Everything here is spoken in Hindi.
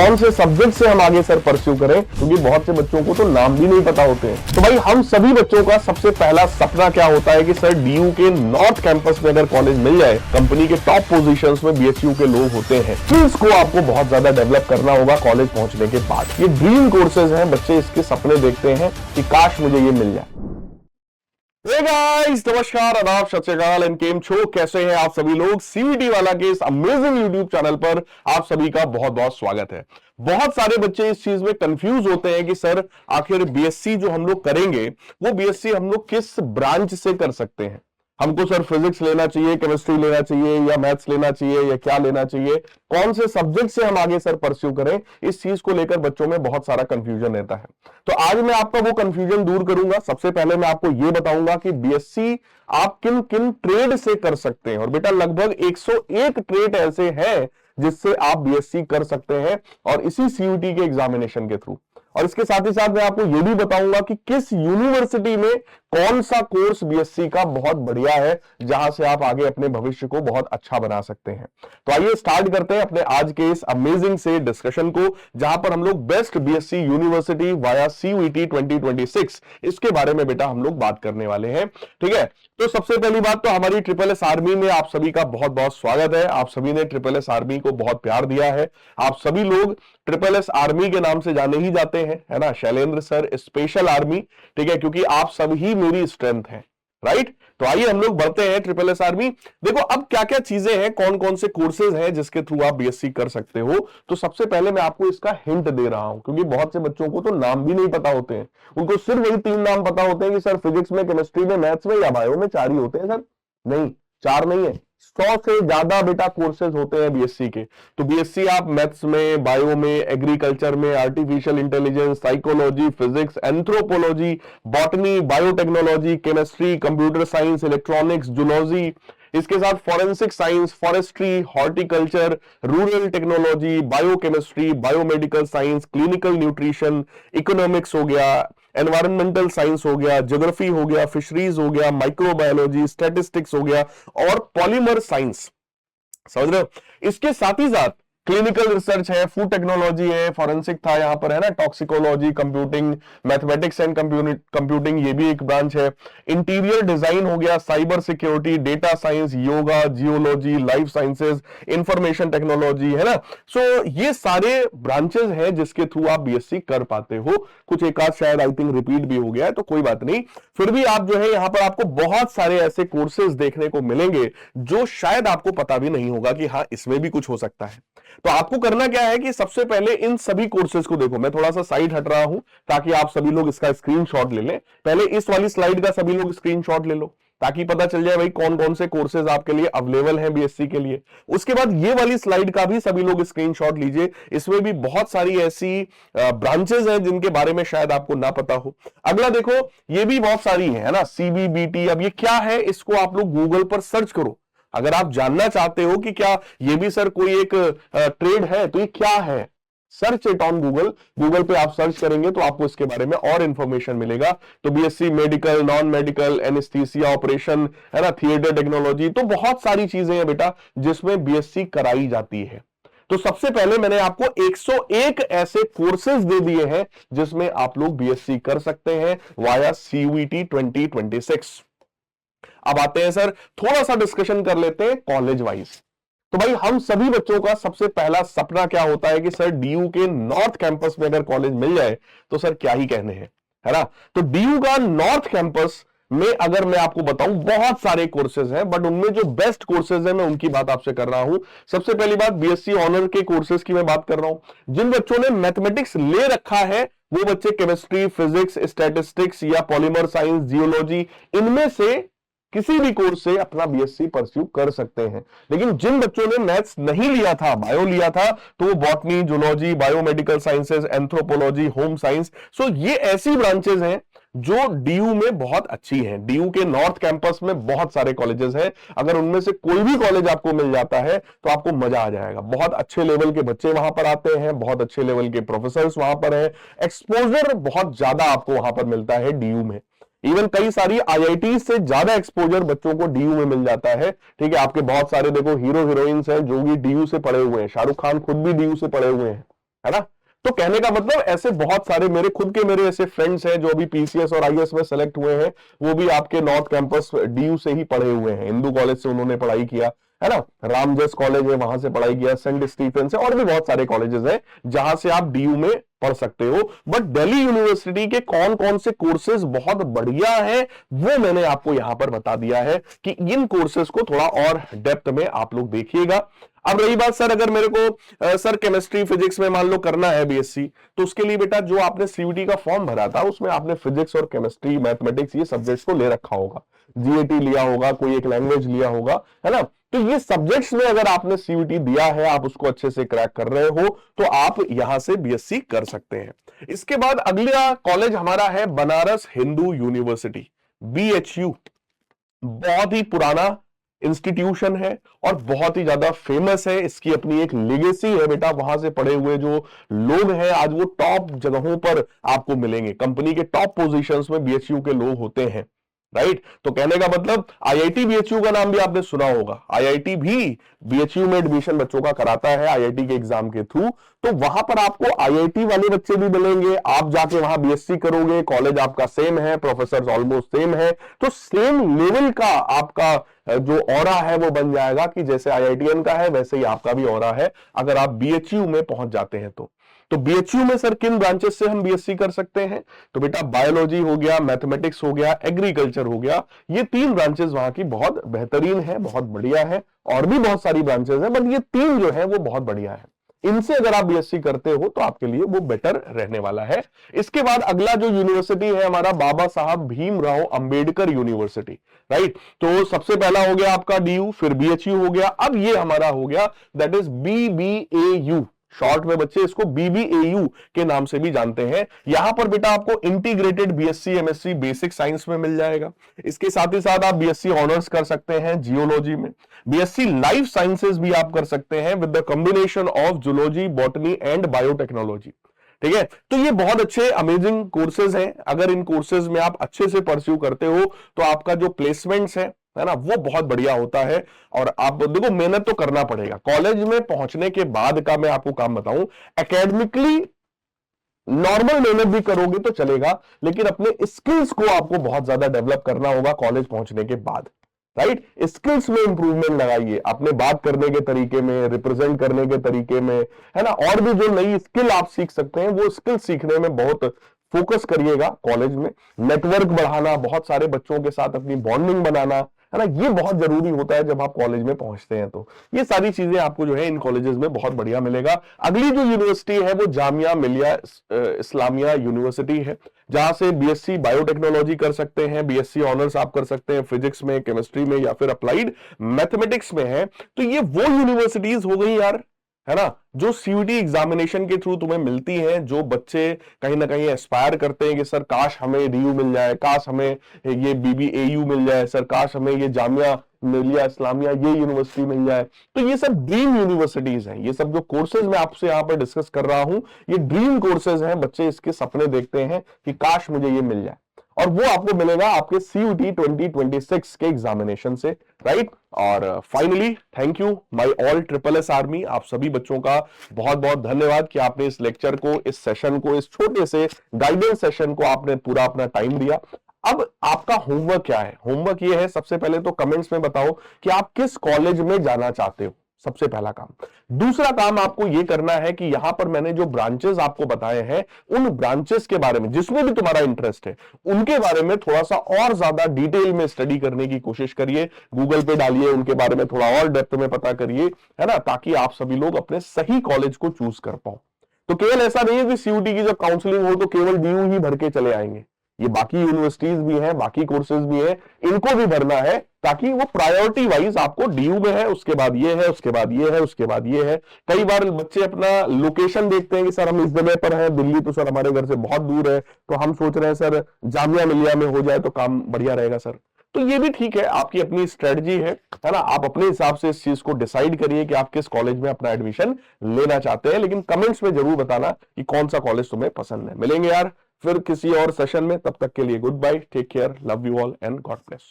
कौन से सब्जेक्ट से हम आगे सर परस्यू करें, क्योंकि बहुत से बच्चों को तो नाम भी नहीं पता होते हैं। तो भाई हम सभी बच्चों का सबसे पहला सपना क्या होता है कि सर डीयू के नॉर्थ कैंपस में अगर कॉलेज मिल जाए, कंपनी के टॉप पोजीशंस में बीएसयू के लोग होते हैं, स्किल्स को आपको बहुत ज्यादा डेवलप करना होगा कॉलेज पहुंचने के बाद। ये ड्रीम कोर्सेज हैं, बच्चे इसके सपने देखते हैं कि काश मुझे ये मिल जाए। हे गाइस, नमस्कार, आदाब, सत श्री अकाल एंड केम छो, कैसे हैं आप सभी लोग। सीवीटी वाला के इस अमेजिंग यूट्यूब चैनल पर आप सभी का बहुत बहुत स्वागत है। बहुत सारे बच्चे इस चीज में कंफ्यूज होते हैं कि सर आखिर बीएससी जो हम लोग करेंगे वो बीएससी हम लोग किस ब्रांच से कर सकते हैं। हमको सर फिजिक्स लेना चाहिए, केमिस्ट्री लेना चाहिए या मैथ्स लेना चाहिए या क्या लेना चाहिए, कौन से सब्जेक्ट से हम आगे सर परस्यू करें। इस चीज को लेकर बच्चों में बहुत सारा कंफ्यूजन रहता है। तो आज मैं आपका वो कंफ्यूजन दूर करूंगा। सबसे पहले मैं आपको ये बताऊंगा कि बीएससी आप किन किन ट्रेड से कर सकते हैं। और बेटा लगभग 101 ट्रेड ऐसे हैं जिससे आप बीएससी कर सकते हैं, और इसी सीयूटी के एग्जामिनेशन के थ्रू। और इसके साथ ही साथ मैं आपको यह भी बताऊंगा कि किस यूनिवर्सिटी में कौन सा कोर्स बीएससी का बहुत बढ़िया है, जहां से आप आगे अपने भविष्य को बहुत अच्छा बना सकते हैं। तो आइए स्टार्ट करते हैं अपने आज के इस अमेजिंग से डिस्कशन को, जहां पर हम लोग best BSc university via CUET 2026 इसके बारे में बेटा हम लोग बात करने वाले हैं। ठीक है, तो सबसे पहली बात तो हमारी ट्रिपल एस आर्मी में आप सभी का बहुत बहुत स्वागत है। आप सभी ने ट्रिपल एस आर्मी को बहुत प्यार दिया है। आप सभी लोग ट्रिपल एस आर्मी के नाम से जाने ही जाते हैं, है ना, शैलेंद्र सर स्पेशल आर्मी। ठीक है, क्योंकि आप सभी मेरी स्ट्रेंथ है, राइट। तो आइए हम लोग बढ़ते हैं ट्रिपल एस आर्मी। देखो अब क्या क्या चीजें हैं, कौन कौन से कोर्सेज हैं जिसके थ्रू आप बीएससी कर सकते हो। तो सबसे पहले मैं आपको इसका हिंट दे रहा हूं, क्योंकि बहुत से बच्चों को तो नाम भी नहीं पता होते हैं। उनको सिर्फ वही 3 नाम पता होते हैं कि सर फिजिक्स में, केमिस्ट्री में, मैथ्स में या बायो में 4 ही होते हैं। सर नहीं, 4 नहीं है, 100 से ज्यादा बेटा कोर्सेज होते हैं बीएससी के। तो बीएससी आप मैथ्स में, बायो में, एग्रीकल्चर में, artificial intelligence, psychology, physics, anthropology, botany, biotechnology, chemistry, computer science, electronics, zoology, इसके साथ forensic science, forestry, horticulture, rural technology, biochemistry, biomedical science, clinical nutrition, economics हो गया, एनवायरमेंटल साइंस हो गया, ज्योग्राफी हो गया, फिशरीज हो गया, माइक्रोबायोलॉजी, स्टैटिस्टिक्स हो गया और पॉलीमर साइंस। समझ रहे हो। इसके साथ ही साथ क्लिनिकल रिसर्च है, फूड टेक्नोलॉजी है, फॉरेंसिक था यहाँ पर, है ना, toxicology, computing, mathematics and computing ये भी एक ब्रांच है। इंटीरियर डिजाइन हो गया, cyber security, data science, yoga, geology, life sciences, information technology, है ना। सो ये सारे ब्रांचेस हैं जिसके थ्रू आप बीएससी कर पाते हो। कुछ एक आध शायद आई थिंक रिपीट भी हो गया है, तो कोई बात नहीं। फिर भी आप जो है यहाँ पर आपको बहुत सारे ऐसे कोर्सेज देखने को मिलेंगे जो शायद आपको पता भी नहीं होगा कि हाँ इसमें भी कुछ हो सकता है। तो आपको करना क्या है कि सबसे पहले इन सभी कोर्सेज को देखो। मैं थोड़ा सा साइड हट रहा हूं ताकि आप सभी लोग इसका स्क्रीनशॉट ले लें। पहले इस वाली स्लाइड का सभी लोग स्क्रीनशॉट ले लो ताकि पता चल जाए भाई कौन कौन से कोर्सेज आपके लिए अवेलेबल हैं बीएससी के लिए। उसके बाद ये वाली स्लाइड का भी सभी लोग स्क्रीनशॉट लीजिए। इसमें भी बहुत सारी ऐसी ब्रांचेस हैं जिनके बारे में शायद आपको ना पता हो। अगला देखो, ये भी बहुत सारी है ना, सीबीबीटी। अब ये क्या है, इसको आप लोग गूगल पर सर्च करो। अगर आप जानना चाहते हो कि क्या ये भी सर कोई एक ट्रेड है, तो ये क्या है, search it on Google. Google पे आप सर्च करेंगे तो आपको इसके बारे में और इंफॉर्मेशन मिलेगा। तो BSc medical, non medical, anaesthesia operation, है ना, थिएटर टेक्नोलॉजी, तो बहुत सारी चीजें हैं बेटा जिसमें बीएससी कराई जाती है। तो सबसे पहले मैंने आपको 101 ऐसे कोर्सेज दे दिए हैं जिसमें आप लोग बीएससी कर सकते हैं वाया सीयूटी 2026। अब आते हैं सर, थोड़ा सा डिस्कशन कर लेते हैं कॉलेज वाइज। तो भाई हम सभी बच्चों का सबसे पहला सपना क्या होता है कि सर डीयू के नॉर्थ कैंपस में अगर कॉलेज मिल जाए तो सर क्या ही कहने हैं, है ना। तो डीयू का नॉर्थ कैंपस में अगर मैं आपको बताऊं बहुत सारे कोर्सेज हैं, बट उनमें जो बेस्ट कोर्सेज हैं मैं उनकी बात आपसे कर रहा हूं। सबसे पहली बात, बीएससी ऑनर के कोर्सेज की मैं बात कर रहा हूं। जिन बच्चों ने मैथमेटिक्स ले रखा है वो बच्चे केमिस्ट्री, फिजिक्स, स्टैटिस्टिक्स या पॉलीमर साइंस, जियोलॉजी, इनमें से किसी भी कोर्स से अपना बीएससी परस्यू कर सकते हैं। लेकिन जिन बच्चों ने मैथ्स नहीं लिया था, बायो लिया था, तो वो botany, zoology, biomedical sciences, anthropology, home science, so ये ऐसी ब्रांचेस हैं जो डीयू में बहुत अच्छी हैं। डीयू के नॉर्थ कैंपस में बहुत सारे कॉलेजेस हैं। अगर उनमें से कोई भी कॉलेज आपको मिल जाता है तो आपको मजा आ जाएगा। बहुत अच्छे लेवल के बच्चे वहां पर आते हैं, बहुत अच्छे लेवल के प्रोफेसर्स वहां पर हैं, एक्सपोजर बहुत ज्यादा आपको वहां पर मिलता है डीयू में। इवन कई सारी आईआईटी से ज्यादा एक्सपोजर बच्चों को डीयू में मिल जाता है। ठीक है, आपके बहुत सारे देखो हीरो हीरोइंस हैं जो भी डीयू से पढ़े हुए हैं। शाहरुख खान खुद भी डीयू से पढ़े हुए हैं, है ना। तो कहने का मतलब ऐसे बहुत सारे मेरे खुद के मेरे ऐसे फ्रेंड्स हैं जो अभी पीसीएस और आईएएस में सेलेक्ट हुए हैं, वो भी आपके नॉर्थ कैंपस डीयू से ही पढ़े हुए हैं। हिंदू कॉलेज से उन्होंने पढ़ाई किया, है ना। रामजस कॉलेज है, वहां से पढ़ाई किया, सेंट स्टीफन से, और भी बहुत सारे कॉलेजेस हैं जहां से आप डीयू में पढ़ सकते हो। बट दिल्ली यूनिवर्सिटी के कौन कौन से कोर्सेज बहुत बढ़िया हैं वो मैंने आपको यहां पर बता दिया है कि इन कोर्सेज को थोड़ा और डेप्थ में आप लोग देखिएगा। अब रही बात सर, अगर मेरे को सर केमिस्ट्री फिजिक्स में मान लो करना है बीएससी, तो उसके लिए बेटा जो आपने सीयूटी का फॉर्म भरा था उसमें आपने फिजिक्स और केमिस्ट्री मैथमेटिक्स ये सब्जेक्ट्स को ले रखा होगा, जीएटी लिया होगा, कोई एक लैंग्वेज लिया होगा, है ना। तो ये सब्जेक्ट्स में अगर आपने सीयूटी दिया है, आप उसको अच्छे से क्रैक कर रहे हो, तो आप यहां से बीएससी कर सकते हैं। इसके बाद अगला कॉलेज हमारा है बनारस हिंदू यूनिवर्सिटी, बीएचयू। बहुत ही पुराना इंस्टीट्यूशन है और बहुत ही ज्यादा फेमस है, इसकी अपनी एक लेगेसी है बेटा। वहां से पढ़े हुए जो लोग हैं आज वो टॉप जगहों पर आपको मिलेंगे, कंपनी के टॉप पोजीशंस में बीएचयू के लोग होते हैं, राइट। तो कहने का मतलब आईआईटी बीएचयू का नाम भी आपने सुना होगा, आईआईटी भी बीएचयू में एडमिशन बच्चों का कराता है आईआईटी के एग्जाम के थ्रू। तो वहां पर आपको आईआईटी वाले बच्चे भी मिलेंगे, आप जाके वहां बीएससी करोगे, कॉलेज आपका सेम है, प्रोफेसर ऑलमोस्ट सेम है, तो सेम लेवल का आपका जो ऑरा है वो बन जाएगा कि जैसे आईआईटीएन का है वैसे ही आपका भी ऑरा है अगर आप बीएचयू में पहुंच जाते हैं तो बीएचयू में सर किन ब्रांचेस से हम बीएससी कर सकते हैं? तो बेटा बायोलॉजी हो गया, मैथमेटिक्स हो गया, एग्रीकल्चर हो गया, ये तीन ब्रांचेस वहां की बहुत बेहतरीन है, बहुत बढ़िया है। और भी बहुत सारी ब्रांचेस हैं, बट ये तीन जो है वो बहुत बढ़िया है। इनसे अगर आप बीएससी करते हो तो आपके लिए वो बेटर रहने वाला है। इसके बाद अगला जो यूनिवर्सिटी है हमारा बाबा साहब भीमराव अंबेडकर यूनिवर्सिटी, राइट। तो सबसे पहला हो गया आपका डीयू, फिर बीएचयू हो गया, अब ये हमारा हो गया दैट इज बीबीएयू। शॉर्ट में बच्चे इसको बीबीएयू के नाम से भी जानते हैं। यहां पर बेटा आपको integrated BSc MSc basic science में मिल जाएगा। इसके साथ ही साथ आप बीएससी ऑनर्स कर सकते हैं जियोलॉजी में, बीएससी लाइफ साइंसेज भी आप कर सकते हैं with the combination of zoology, botany and biotechnology. ठीक है, तो ये बहुत अच्छे अमेजिंग कोर्सेज हैं। अगर इन कोर्सेज में आप अच्छे से परस्यू करते हो तो आपका जो प्लेसमेंट्स है ना, वो बहुत बढ़िया होता है। और आप देखो मेहनत तो करना पड़ेगा। कॉलेज में पहुंचने के बाद का मैं आपको काम बताऊं, एकेडमिकली नॉर्मल मेहनत भी करोगे तो चलेगा, लेकिन अपने स्किल्स को आपको बहुत ज्यादा डेवलप करना होगा कॉलेज पहुंचने के बाद, राइट। स्किल्स में इंप्रूवमेंट लगाइए, अपने बात करने के तरीके में, रिप्रेजेंट करने के तरीके में, है ना। और भी जो नई स्किल आप सीख सकते हैं वो स्किल सीखने में बहुत फोकस करिएगा कॉलेज में। नेटवर्क बढ़ाना, बहुत सारे बच्चों के साथ अपनी बॉन्डिंग बनाना, है ना, ये बहुत जरूरी होता है जब आप कॉलेज में पहुंचते हैं। तो ये सारी चीजें आपको जो है इन कॉलेजेस में बहुत बढ़िया मिलेगा। अगली जो यूनिवर्सिटी है वो जामिया मिलिया इस्लामिया यूनिवर्सिटी है, जहां से बीएससी बायोटेक्नोलॉजी कर सकते हैं, बीएससी ऑनर्स आप कर सकते हैं फिजिक्स में, केमिस्ट्री में या फिर अप्लाइड मैथमेटिक्स में है। तो ये वो यूनिवर्सिटीज हो गई यार, है ना, जो सीयूटी एग्जामिनेशन के थ्रू तुम्हें मिलती हैं। जो बच्चे कहीं ना कहीं एस्पायर करते हैं कि सर काश हमें डीयू मिल जाए, काश हमें ये बीबीएयू मिल जाए, सर काश हमें ये जामिया मिलिया इस्लामिया ये यूनिवर्सिटी मिल जाए। तो ये सब ड्रीम यूनिवर्सिटीज हैं। ये सब जो कोर्सेज मैं आपसे यहां पर डिस्कस कर रहा हूं ये ड्रीम कोर्सेज हैं। बच्चे इसके सपने देखते हैं कि काश मुझे ये मिल जाए, और वो आपको मिलेगा आपके सीयूटी 2026 के एग्जामिनेशन से, राइट। और finally thank you my all triple S army, आप सभी बच्चों का बहुत बहुत धन्यवाद कि आपने इस लेक्चर को, इस सेशन को, इस छोटे से गाइडेंस सेशन को आपने पूरा अपना टाइम दिया। अब आपका होमवर्क क्या है? होमवर्क ये है, सबसे पहले तो कमेंट्स में बताओ कि आप किस कॉलेज में जाना चाहते हो, सबसे पहला काम। दूसरा काम आपको यह करना है कि यहां पर मैंने जो ब्रांचेस आपको बताए हैं उन ब्रांचेस के बारे में, जिसमें भी तुम्हारा इंटरेस्ट है, उनके बारे में थोड़ा सा और ज्यादा डिटेल में स्टडी करने की कोशिश करिए। गूगल पे डालिए, उनके बारे में थोड़ा और डेप्थ में पता करिए, है ना, ताकि आप सभी लोग अपने सही कॉलेज को चूज कर पाओ। तो केवल ऐसा नहीं है कि सीयूटी की जब काउंसलिंग हो तो केवल डीयू ही भर के चले आएंगे। ये बाकी यूनिवर्सिटीज भी हैं, बाकी कोर्सेज भी हैं, इनको भी भरना है, ताकि वो प्रायोरिटी वाइज आपको डीयू में है, उसके बाद ये है, उसके बाद ये है, उसके बाद ये है। कई बार बच्चे अपना लोकेशन देखते हैं कि सर हम इस जगह पर हैं, दिल्ली तो सर हमारे घर से बहुत दूर है, तो हम सोच रहे हैं सर जामिया मिलिया में हो जाए तो काम बढ़िया रहेगा सर। तो ये भी ठीक है, आपकी अपनी स्ट्रेटजी है ना। आप अपने हिसाब से इस चीज को डिसाइड करिए कि आप किस कॉलेज में अपना एडमिशन लेना चाहते हैं, लेकिन कमेंट्स में जरूर बताना कि कौन सा कॉलेज तुम्हें पसंद है। मिलेंगे यार फिर किसी और सेशन में, तब तक के लिए goodbye, take care, love you all and God bless.